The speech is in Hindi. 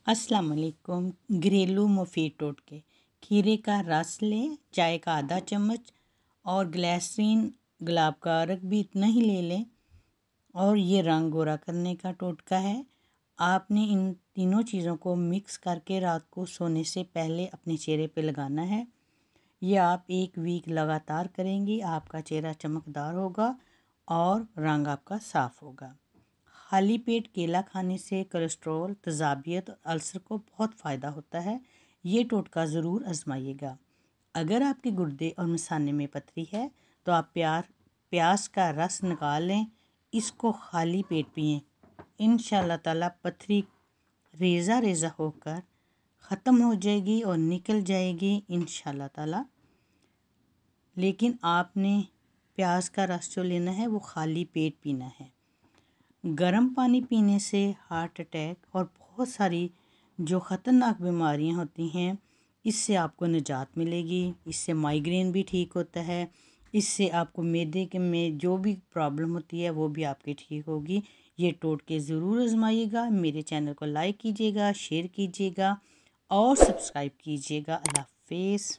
अस्सलाम वालेकुम। घरेलू मुफीद टोटके। खीरे का रस लें, चाय का आधा चम्मच और ग्लिसरीन गुलाब का अर्क भी इतना ही ले लें। और ये रंग गोरा करने का टोटका है। आपने इन तीनों चीज़ों को मिक्स करके रात को सोने से पहले अपने चेहरे पे लगाना है। ये आप 1 वीक लगातार करेंगी, आपका चेहरा चमकदार होगा और रंग आपका साफ़ होगा। खाली पेट केला खाने से कोलेस्ट्रॉल, तेज़ाबियत और अल्सर को बहुत फ़ायदा होता है। ये टोटका ज़रूर आजमाइएगा। अगर आपके गुर्दे और मिसाने में पथरी है तो आप प्याज का रस निकाल लें, इसको खाली पेट पिएं। इंशाल्लाह ताला पथरी रेज़ा रेज़ा होकर ख़त्म हो जाएगी और निकल जाएगी इंशाल्लाह ताला। लेकिन आपने प्याज का रस जो लेना है वो खाली पेट पीना है। गर्म पानी पीने से हार्ट अटैक और बहुत सारी जो ख़तरनाक बीमारियां होती हैं, इससे आपको निजात मिलेगी। इससे माइग्रेन भी ठीक होता है। इससे आपको मैदे के में जो भी प्रॉब्लम होती है वो भी आपकी ठीक होगी। ये टोटके ज़रूर आजमाइएगा। मेरे चैनल को लाइक कीजिएगा, शेयर कीजिएगा और सब्सक्राइब कीजिएगा। अल्लाह हाफ़िज़।